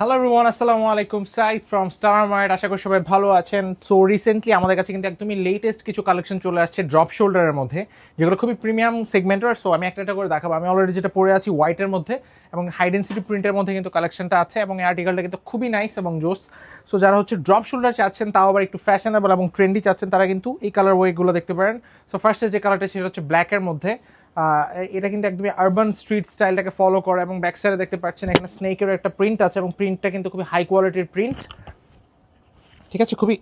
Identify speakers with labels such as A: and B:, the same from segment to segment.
A: Hello everyone, আসসালামু আলাইকুম। Sayed from star mart. আশা করি সবাই ভালো আছেন। সো রিসেন্টলি আমাদের কাছে কিন্তু একদমই লেটেস্ট কিছু কালেকশন চলে আসছে ড্রপ শোল্ডারের মধ্যে, যেগুলো খুবই প্রিমিয়াম সেগমেন্টের। সো আমি একটা একটা করে দেখাবো। আমি অলরেডি যেটা পরে আছি হোয়াইটের মধ্যে এবং হাই ডেন্সিটি প্রিন্টের মধ্যে কিন্তু কালেকশনটা আছে এবং এই আর্টিকেলটা কিন্তু খুবই নাইস এবং জোস। সো যারা হচ্ছে ড্রপ শোল্ডার চাচ্ছেন, তাও আবার একটু ফ্যাশনেবল এবং ট্রেন্ডি চাচ্ছেন, তারা কিন্তু এই কালার ওয়েগুলো দেখতে পারেন। সো ফার্স্টে যে কালারটা সেটা হচ্ছে ব্ল্যাকের মধ্যে। এটা কিন্তু একদমই আরবান স্ট্রিট স্টাইলটাকে ফলো করে এবং ব্যাক সাইডে দেখতে পাচ্ছেন এখানে স্নেকের একটা প্রিন্ট আছে এবং প্রিন্টটা কিন্তু খুবই হাই কোয়ালিটির প্রিন্ট। ঠিক আছে, খুবই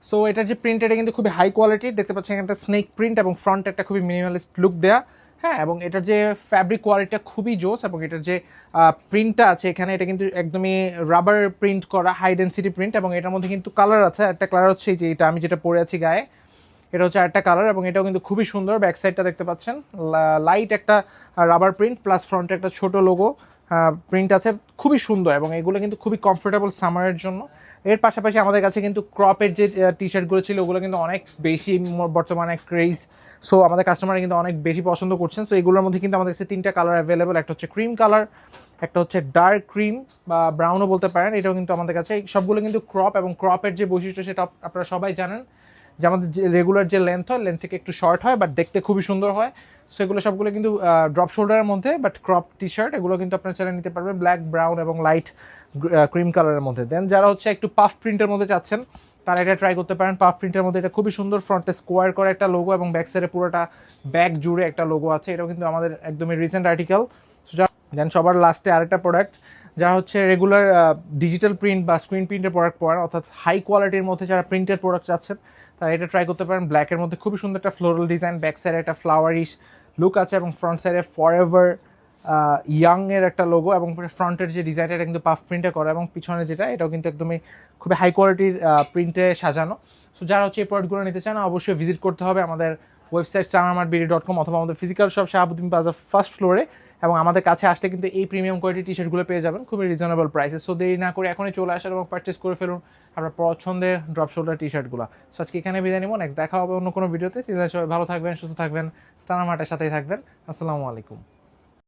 A: সো এটার যে প্রিন্ট এটা কিন্তু খুবই হাই কোয়ালিটির। দেখতে পাচ্ছেন একটা স্নেক প্রিন্ট এবং ফ্রন্ট একটা খুবই মিনিমালিস্ট লুক দেয়া। হ্যাঁ, এবং এটার যে ফ্যাব্রিক কোয়ালিটিটা খুবই জোস এবং এটার যে প্রিন্টটা আছে এখানে, এটা কিন্তু একদমই রাবার প্রিন্ট করা হাই ডেন্সিটি প্রিন্ট এবং এটার মধ্যে কিন্তু কালার আছে। একটা কালার হচ্ছে যে এটা আমি যেটা পরে আছি গায়ে, এটা হচ্ছে একটা কালার এবং এটাও কিন্তু খুবই সুন্দর। ব্যাক সাইডটা দেখতে পাচ্ছেন লাইট একটা রাবার প্রিন্ট প্লাস ফ্রন্টে একটা ছোট লোগো প্রিন্ট আছে, খুবই সুন্দর এবং এগুলো কিন্তু খুবই কমফোর্টেবল সামারের জন্য। এর পাশাপাশি আমাদের কাছে কিন্তু ক্রপের যে টি শার্টগুলো ছিল ওগুলো কিন্তু অনেক বেশি বর্তমানে ক্রেজ। সো আমাদের কাস্টমার কিন্তু অনেক বেশি পছন্দ করছেন। সো এগুলোর মধ্যে কিন্তু আমাদের কাছে তিনটা কালার অ্যাভেলেবল। একটা হচ্ছে ক্রিম কালার, একটা হচ্ছে ডার্ক ক্রিম বা ব্রাউনও বলতে পারেন, এটাও কিন্তু আমাদের কাছে। সবগুলো কিন্তু ক্রপ এবং ক্রপের যে বৈশিষ্ট্য সেটা আপনারা সবাই জানেন যে আমাদের যে রেগুলার যে লেন্থ হয়, লেন্থ থেকে একটু শর্ট হয়, বাট দেখতে খুবই সুন্দর হয়। সো এগুলো সবগুলো কিন্তু ড্রপ শোল্ডারের মধ্যে, বাট ক্রপ টি শার্ট এগুলো কিন্তু আপনারা চাইলে নিতে পারবেন ব্ল্যাক, ব্রাউন এবং লাইট ক্রিম কালারের মধ্যে। দেন যারা হচ্ছে একটু পাফ প্রিন্টের মধ্যে চাচ্ছেন, তারা এটা ট্রাই করতে পারেন। পাফ প্রিন্টের মধ্যে এটা খুবই সুন্দর, ফ্রন্টে স্কোয়ার করে একটা লোগো এবং ব্যাক সাইডে পুরোটা ব্যাক জুড়ে একটা লোগো আছে। এটাও কিন্তু আমাদের একদমই রিসেন্ট আর্টিকেল। দেন সবার লাস্টে আরেকটা প্রোডাক্ট, যা হচ্ছে রেগুলার ডিজিটাল প্রিন্ট বা স্ক্রিন প্রিন্টের প্রোডাক্ট পড়েন, অর্থাৎ হাই কোয়ালিটির মধ্যে যারা প্রিন্টেড প্রোডাক্ট চাচ্ছেন, তারা এটা ট্রাই করতে পারেন। ব্ল্যাকের মধ্যে খুবই সুন্দর একটা ফ্লোরাল ডিজাইন, ব্যাক সাইডে একটা ফ্লাওয়ারিশ লুক আছে এবং ফ্রন্ট সাইডে ফর এভার ইয়াং এর একটা লোগো এবং ফ্রন্টের যে ডিজাইনটা এটা কিন্তু পাফ প্রিন্টে করা এবং পিছনে যেটা এটাও কিন্তু একদমই খুবই হাই কোয়ালিটির প্রিন্টে সাজানো। সো যারা হচ্ছে এই প্রোডাক্টগুলো নিতে চান, অবশ্যই ভিজিট করতে হবে আমাদের ওয়েবসাইট starmartbd.com অথবা আমাদের physical shop Shahabuddin plaza first ফ্লোরে। এবং আমাদের কাছে আসলে কিন্তু এই প্রিমিয়াম কোয়ালিটি টি শার্টগুলো পেয়ে যাবেন খুবই রিজনেবল প্রাইসে। সো দেরি না করে এখনই চলে আসেন এবং পারচেস করে ফেলুন আপনার পছন্দের ড্রপ শোল্ডার টি শার্টগুলো। সো আজকে এখানে বিদায় নিব, নেক্সট দেখা হবে অন্য কোনো ভিডিওতে। সবাই ভালো থাকবেন, সুস্থ থাকবেন, স্টার মার্টের সাথেই থাকবেন। আসসালামু আলাইকুম।